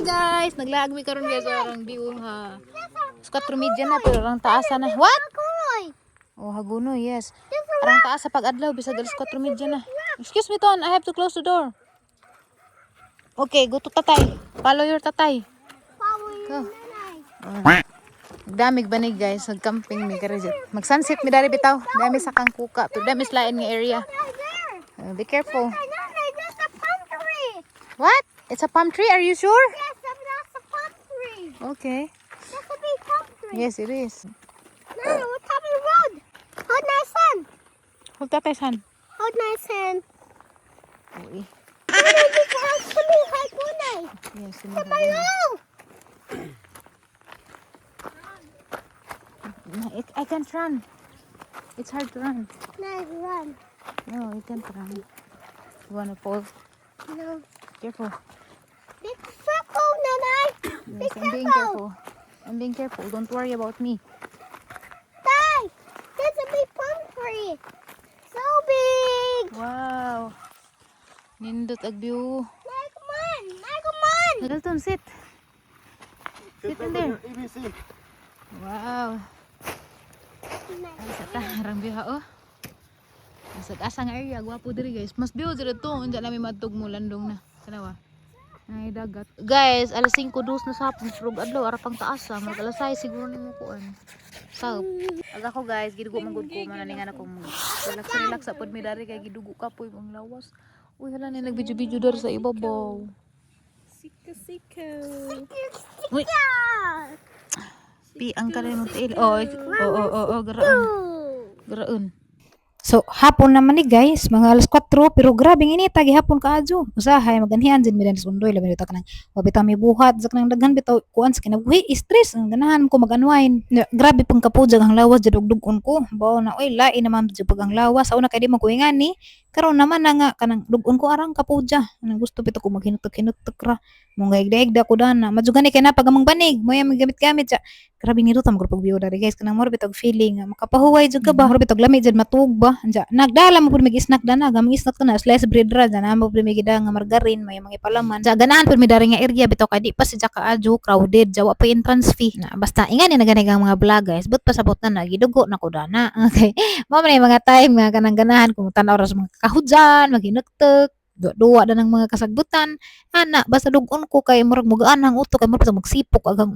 guys, naglaag mi karon guys arang view ha. 4 media na pero arang taasa na. What? Oh, Hagunoy, yes. Arang taas sa pag-adlaw bisag alas 4 media na. Excuse me Ton, I have to close the door. Okay, go to tatay. Follow your tatay. Go. Damig banig guys, nag-camping mi kare dyan. Mag-sunset mi dari bitaw. Dami sa kang kuka, to dami slain nga area. Be careful. What? It's a palm tree, are you sure? Yes, that's a palm tree. Okay. That's a big palm tree. Yes, it is. No, we're top of the road. Hold nice hand. Hold tatay's hand. Hold nice hand. Uy. Yes, I can't run. It's hard to run. Nice run. No, you can't run. You wanna fall? No. Careful. Be careful, Nanay. Yes, I'm being careful. I'm being careful. Don't worry about me. Dad, there's a big palm tree. So big. Wow. Nindot ag view. Nay, come on. Nay, come on. Middleton, sit. Sit in there. ABC. Wow. Nay. Ay, sa tarang view ha, oh. Sa asang area, gwapo diri guys. Mas view diri to, unja namin madtog mo landong na. Kanawa. Ay dagat. Guys, alas 5:02 na sapon surog adlaw ara pang taas sa mag alas 6 siguro nimo kuan. Sap. Aga ko guys, gidugo man gud ko man ningan ako mo. Relax sa pod mi dari kay gidugo kapoy ang lawas. Uy hala ni nagvideo-video dari sa ibabaw. Sika. Uy. Pi ang kalimot il. Oh, garaon. So, hapon naman ni guys, mga alas 4, pero grabe nga inita, gihapon kaadyo. Usahay, maganhian din, midan sa undoy, labi dito ka nang, wabitaw may buhat, sak nang daghan, bitaw, kuan sa kinabuhi, stress, ang ganahan ko mag-unwind. Grabe pang kapudjag ang lawas, jadugdugon ko. Bawa na, oy, lain naman, pag ang lawas, sa una kay di magkuhingan ni, karon naman na nga, kanang dugon ko arang kapudja. Anong gusto, bito ko maghinutok-hinutok ra. Mong gaigdaig ko dana. Madjugan ni kay na pagamang banig, mo yung gamit-gamit siya. Grabe ni Ruta magpag-view dari guys, kanang mo bitog feeling, makapahuway jud ka ba, bitog lami jud matug ba. Anja, nagdala mo pud mig snack dana, gaming snack na slice bread ra dana mo pud mig nga margarine, may mga palaman. Sa ganahan pud mi dari nga area bitaw kay di pa si jaka adjo crowded, jawa pa entrance fee. Na basta ingani na ganagang mga vlog guys, but pasabot na gidugo na ko dana. Okay. Mo man mga time nga kanang ganahan kung tan-aw ra sa mga kahudyan, maghinuktok, duwa na ng mga kasagbutan ana basta dugon ko kay murag mugaan ang utok kay murag magsipok agang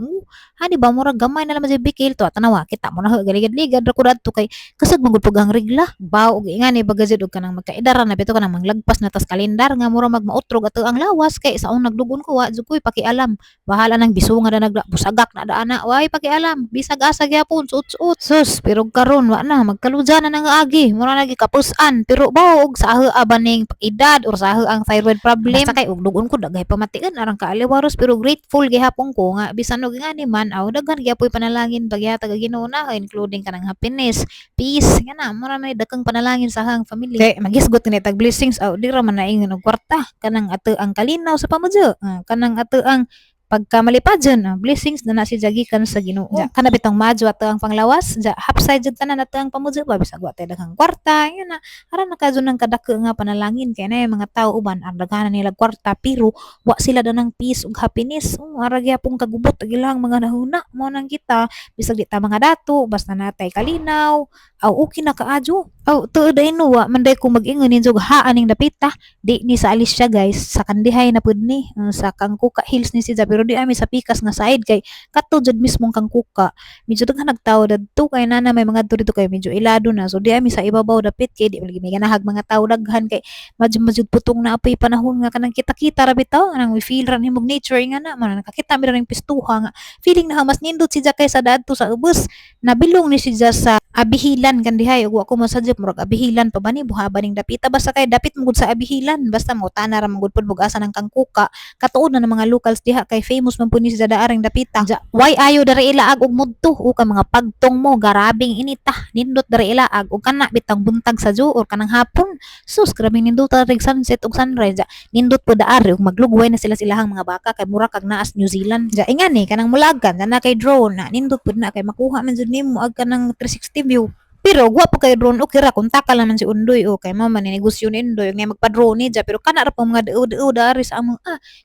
hani ba murag gamay na lang sa bikil to tanawa kita mo na galigad-ligad ra ko dadto kay kasag magud pug ang regla baw og ingani bagajud og kanang magkaidara na bito kanang manglagpas na tas kalendar nga murag magmautrog ato ang lawas kay sa unang dugon ko wa jud koy pakialam bahala nang bisunga na nagbusagak na daana way pakialam bisag asa gyapon suot-suot sus pero karon wa na magkalujan na nga agi mura na gikapusan pero baw og sa abaning edad or sa ang thyroid problem basta kay og dugon ko daghay pamatian arang kaaliwaros pero grateful gihapon ko nga bisan og ngani man aw daghan gyapoy panalangin pagyatag ang Ginoo na including kanang happiness peace kana mura may dakang panalangin sa hang family kay magisgot ni tag blessings aw di ra man naingon og kwarta kanang ato ang kalinaw sa pamudyo kanang ato ang pagkamalipadyon blessings na si jagikan sa Ginoo kana bitong madyo ato ang panglawas hapsay jud tanan ato ang pamudyo ba bisag wa tay daghang kwarta yun na aran nakadyo ng kadako nga panalangin kay na mga tao uban ang daghanan nila kwarta pero wa sila danang peace ug happiness ara gyapon kagubot ag ilang mga nahuna mo nang kita bisag di ta mga dato basta natay kalinaw aw okay na kaadyo aw tuod ay no wa man day ko mag-ingon ninjog haan ning dapita di ni sa Alicia guys sa kandihay na pud ni sa Kangkuka Hills ni siya pero di ami sa pikas nga side kay kato jud mismong Kangkuka medyo daghan nagtawo dadto kay nana may mga dito kay medyo ilado na so di ami sa ibabaw dapit kay di lagi may ganahag mga tawo daghan kay majud putong na apoy panahon nga kanang kita-kita ra bitaw nang we feel ra nimog nature nga na man nakakita mi ra ning pistuha nga feeling na mas nindot siya kay sa dadto sa ubos nabilong ni siya sa abihilan kandihay ug wa ko masadjep murag abihilan pa ba ni buhaban ning dapita basta kay dapit mo gud sa abihilan basta mo tana ra magud pud bugasan ng Kangkuka katuod na ng mga locals diha kay famous man pud ni sa daaring dapita why ayo dari ilaag og mudto o ka mga pagtong mo garabing inita nindot dari ilaag og kana bitang buntag sa Diyo or kanang hapon sus grabe nindot rig sunset ug sunrise nindot pud daari ug maglugway na sila silahang mga baka kay mura kag naas New Zealand ingani kanang mulagan na kay drone na nindot pud na kay makuha man jud nimo ag kanang 360 view Pero gwa po kay drone okay ra kung taka naman si Undoy o kay mama ni negosyo ni Undoy nga magpa-drone ni ja pero kana ra pa mga deu dari sa amo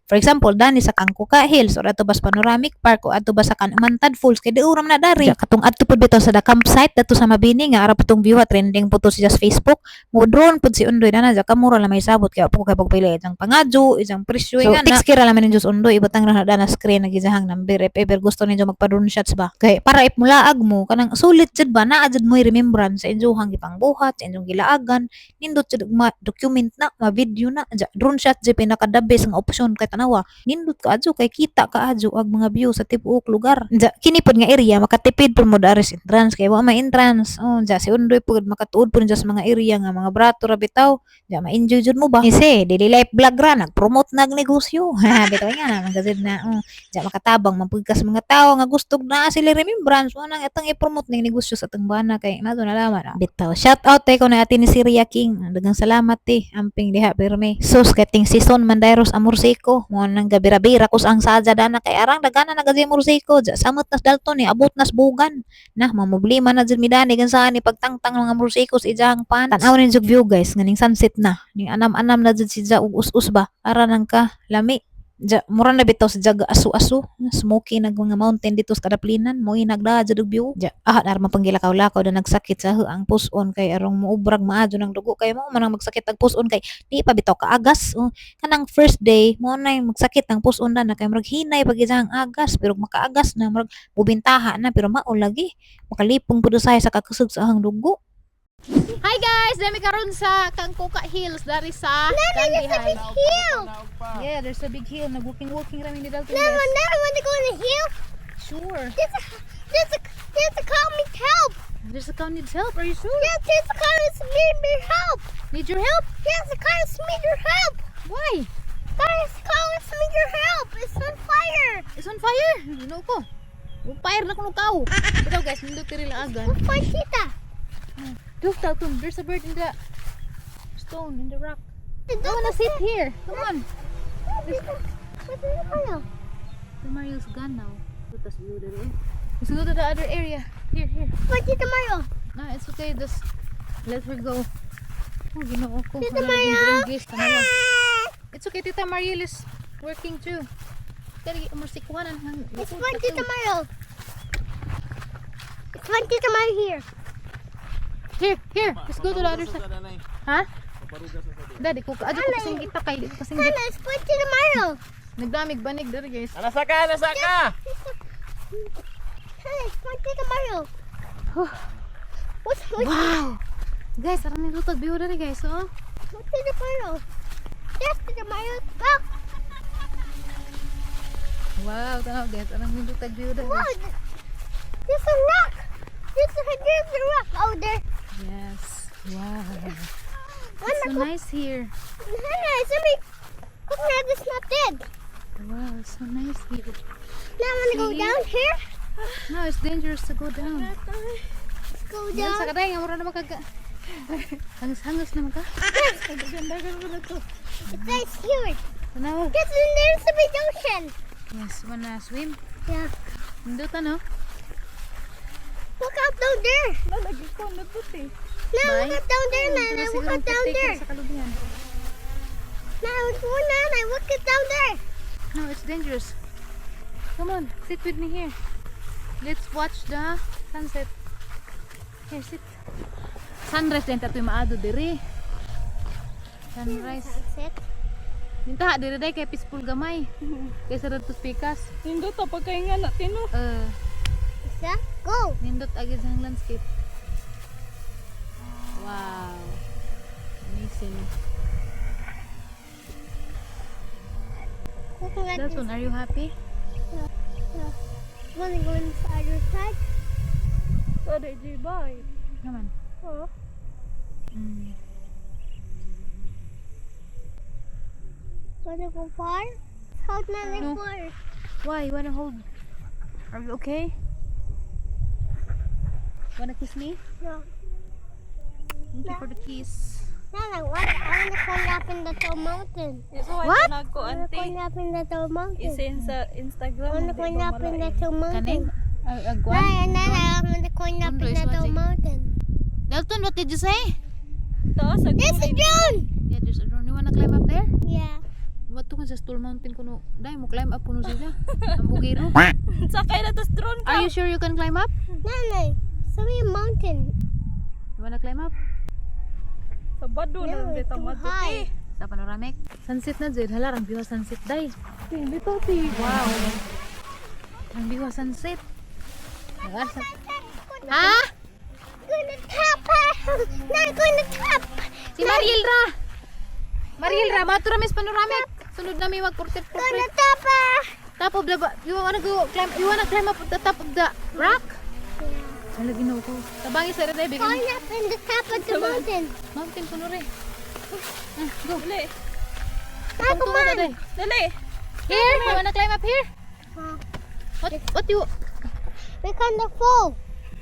for example dani sa Kangkuka Hills or ato bas Panoramic Park o ato ba sa Mantad Falls kay deu ra man na dari ja katong adto pud bitaw sa the campsite dato sa Mabini nga ara putong view trending photo sa Facebook mo drone pud si Undoy na ja kamura la may sabot kay po kay pagpili isang pangadyo isang presyo so, nga na text kira laman ni Diyos Undoy ibutang na na screen nagizahang number if ever gusto ninyo magpa-drone shots ba kay para ipmulaag mo kanang sulit jud ba naa jud mo remembrance sa inyong gipangbuhat sa inyong gilaagan nindot jud ma-document na ma-video na ja, drone shot jud pinaka the best nga option kay tanawa nindot kaadyo kay kita kaadyo ag mga view sa tibuok lugar ja kini pod nga area makatipid pud mo dari sa entrance kay wa may entrance ja si Undoy pud makatuod pud sa mga area nga mga brato ra bitaw ja ma-enjoy jud mo ba isi daily life vlog ra nag-promote nag negosyo bitaw nga na magazid na ja makatabang mapugkas mga tao nga gusto na sila remembrance mo nang itong i-promote ning negosyo sa atong bana kay nato nalaman bitaw shout out ko na ati ni Siria King daghang salamat amping diha pirmi sus kating season mandayros amursiko mo nang gabira-bira kus ang sadya dana kay arang dagana na gadi amursiko ja samot nas dalton ni abot nas bugan na mamoblema na jud midani gan saan ni pagtangtang mga amursiko sa ijang pan tan-aw ni jug view guys nganing sunset na ning anam-anam na jud si ja ug us-us ba ara nang ka lami ja mura na bitaw sa jaga asu-asu smoky nag mga mountain dito sa Kadaplinan mo inagda jud og view ja arma panggilakaw-lakaw na nagsakit sa ang puson kay arong muubrag maadyo ng dugo kay mo manang magsakit ang puson kay di pa bitaw kaagas kanang first day mo na magsakit ang puson na kay murag hinay pag ang agas pero makaagas na murag bubintaha na pero mao lagi makalipong pud sa kakusog sa ang dugo. Hi guys, dami karon sa Kangkuka Hills dari sa Candy High. Hill. Yeah, there's a big hill na walking rami ni Dalton. Never want to go on the hill. Sure. There's a call me help. There's a cow needs help. Are you sure? Yes, there's a call need me help. Need your help? Yes, the car need your help. Why? Guys, call need your help. It's on fire. It's on fire. Ano ko? Fire na kuno kaw. Bitaw guys, nindot diri lang agan. Let's find Tita. Look, Dalton, there's a bird in the stone, in the rock. I I wanna sit here. Come on. What's in the pile? The Mario's gone now. Let's go to the other area. Here. Where's Tita Mario? No, it's okay. Just let her go. Oh, ginoo ko. Tita Wala Mario? naging English, tanawa. It's okay, Tita Mariel is working too. Kaya umarsikuhanan. It's for Tita Mario. It's for Tita Mario here. Here. Let's go to the other side. Ha? Daddy, ko kaadyo ko kasing kita kay dito kasing Nana, it's for Tita Mario. nagdamig banig dari guys. Nasaka! Nana, it's for Tita Mario. What's Wow. Guys, arang nilutag view dari guys, oh. Tita Mario? Yes, Tita Mario. Look. Wow, tanaw guys, arang nilutag view dari. Wow. There's a rock. There's a rock. Oh, there. Yes. Wow. Nana, It's so nice here. Nana, somebody. Coconut is not dead. Wow, it's so nice here. Now I want to go See? down here. No, it's dangerous to go down. Let's go Diyan sa down. kaday, nga mura na makaga. Hangos ka. It's nice here. Tanaw. Yes, and there's a big ocean. Yes, wanna swim? Yeah. Hindutan, no? Look out down there. Lagi ko nabuti. Now Bye. look out down there, Nana. Look out down there. Sa kalubihan. Now look more, Nana. Look out down there. No, it's dangerous. Come on, sit with me here. Let's watch the sunset. Here, sit. Sunrise din tatoy maado diri. Sunrise. Sunset. Minta diri day kay peaceful gamay. Kaysa radto pikas. Hindi to pagkainga natin no. Isa. Go. Nindot agad sa landscape. Wow. Amazing. Coconut That is. one, are you happy? Want to go on the other side? Sorry, J-Boy. Come on. Oh. Mm. Want to go far? Hold Nana No. far. Why? You wanna hold? Are you okay? Wanna kiss me? No. Thank you for the kiss. Nana, what? I want to climb up in the tall mountain. Iso What? na ko I want to auntie. climb up in the tall mountain. Isin sa I Instagram. want to di climb ba up in the malain? tall mountain. Kaning? Agwan? Nana, I want to climb up Undo in is the tall watching. mountain. Dalton, what did you say? There's a drone. Yeah, there's a drone. You wanna climb up there? Yeah. What to sa Stool Mountain kuno? Dai mo climb up kuno sila. Ang bugiro. Sakay na tas drone ka. Are you sure you can climb up? Nanay, sabi yung mountain. You wanna climb up? Sa bado na No, rin it's dito too madto high. Sa panoramic. Sunset na dyan. Hala, ang biwa sunset day. Dito ti. Wow. Ang biwa sunset. Ha? Gonna tap her. Not gonna tap. Si Mariel Ra. Mariel Ra, matura mis panoramic. Sunod na may mag-portrait. Gonna tap her. Top of the you wanna climb up at the top of the rock? Hala, ginawa ko. Tabangi sa rin. Going up in the top of the mountain. Mountain puno rin. Go. Dali. Ah, come on. Dali. Here, you wanna climb up here? Oh, What you? we're gonna fall.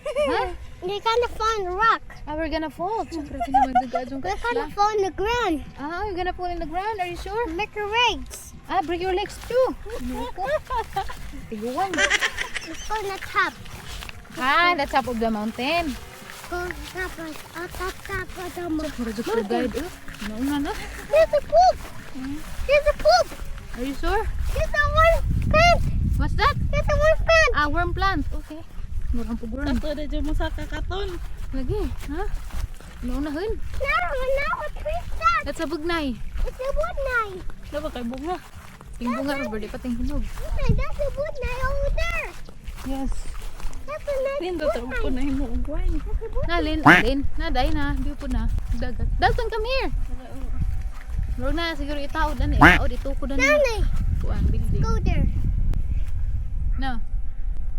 Huh? We're gonna fall on the rock. We're gonna fall. Siyempre, pinamagdagadong ka. We're gonna fall on the ground. You're gonna fall in the ground. Are you sure? Make a legs. Break your legs too. Tiguan. It's gonna tap. That's top of the mountain. Go tap us. Tap of the mountain. Mura just to guide. Nauna na. There's a poop. There's a poop. Are you sure? There's a one plant. What's that? There's a one plant. Worm plant. Okay. Murang puguran. Kato na dyan mo sa kakaton. Lagi. Ha? Naunahin. Now what tree is that? That's a bugnay. It's a wood knife. Dapat kay bunga. Yung bunga, Robert. Di pating hinog. That's a wood knife over there. Yes. That's a nice Lindo wood taro knife. ko na himuugwan. Nalin. Naday na. Di po na. Dagat. Dalton, come here. Huwag na. Siguro itaod. Itaod. Ituko na. Nanay, Kuan, building. go there. No.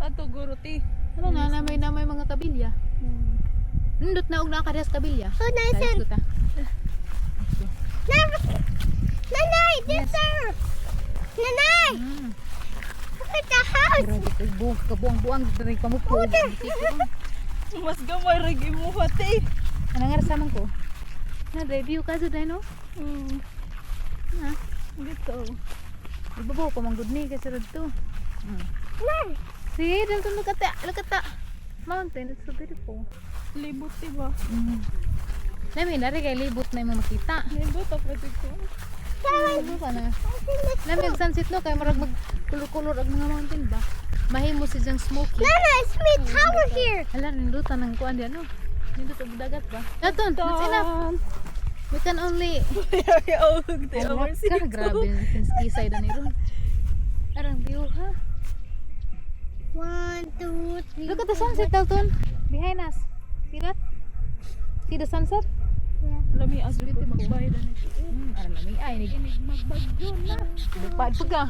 Ato guro ti. Ano na, may mga kabilya. Nindot na og nakadiyas kabilya. So nice Dahil and ko ta. Nanay, this sir. Nanay, look at the house. Grabe ko, kabuang-buang dito rin pamupo. Mas gamay rig imo hati. Ano nga rasaman ko? Na-review ka sa no? Ha? Dito. Ibabaw pa mang good ni kasi dito. Nay, See, Dalton, look at that mountain. It's so beautiful. Libot ti ba? Nami, nari kay libot na yung makita. Lindo ta pwede ko. Ano ka na? Nami, ang sunset no, kaya marag magkulor-kulor ang mga mountain ba? Mahimo si dyang smoky. Nana, it's me tower here. Hala, nindutan ng kuan di ano? Nindut ang dagat ba? Dalton, that's enough. We can only... Oh, di Alak ka, grabe yung skisay na ni Ron. Arang view ha? 1, 2, 3. Look at the sunset, Dalton. Behind us. See that? See the sunset? Lami as dito magbayad na nito. Arang lamig. Ay, Magbagyo na. nagpad pa ka.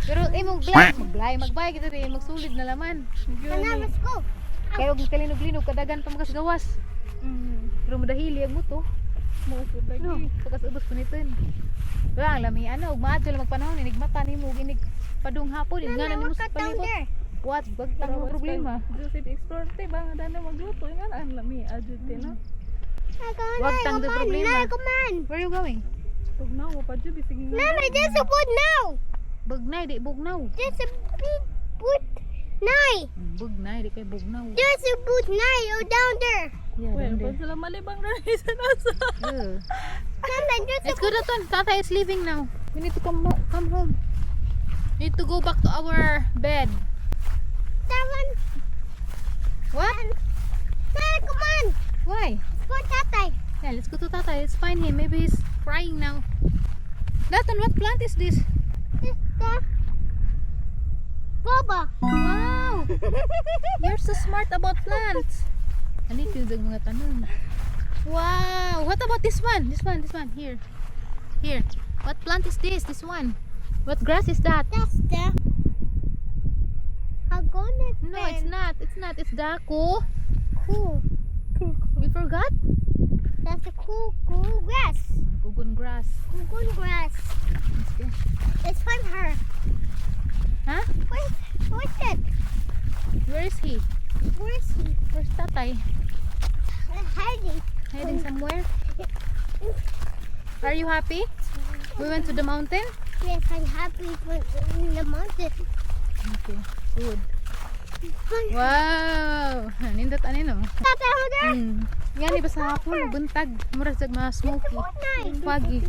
Pero magbay kita rin, magsulid na laman. Nana, let's go. Kaya huwag kalinog-linog, kadagan pa makasgawas. Pero madahili ang mo to. Mukod lagi. No, pagkasubos ko nito yun. Kaya ang lami, ano, maadyo lang magpanahon, inigmata ni mo, inig padung hapon, nga na ni mo Look sa at down palibot. there. What? Bagtang mo problema. Joseph explore te ba nga dana magluto nga ang lami adjud te no. Wag tang the problema. Nana, come on. Where are you going? Tugnaw mo pa jud bisig nga. Nana, there's a wood now. Bugnay, di bugnaw. There's a big wood knife. Bugnay, di kay bugnaw. There's a wood knife down there. Yeah, Well, down pa there. sila malibang na sa nasa. Nana, there's a Let's go, Daton. Tata is leaving now. We need to come home. Need to go back to our bed. that one. What? Nana, come on. Why? Go tatay. Yeah, let's go to Tata. Let's find him. Maybe he's crying now. Daton, what plant is this? This the Boba. Wow! You're so smart about plants. Andito yung mga tanong. Wow! What about this one? This one. Here. Here. What plant is this? This one. What grass is that? That's the Agona. No, it's not. It's dako. Cool. We forgot? That's a cool grass. Gugun grass. Cool grass. Okay. Let's find her. Huh? Where's that? Where is he? Where is he? Where's Tatay? Hiding. Hiding somewhere? Are you happy? We went to the mountain? Yes, I'm happy in the mountain. Okay, good. Wow! Nindot ano no? Tata, hold her. Yan, iba sa hapon, buntag. Murag sa mga smoky. Foggy.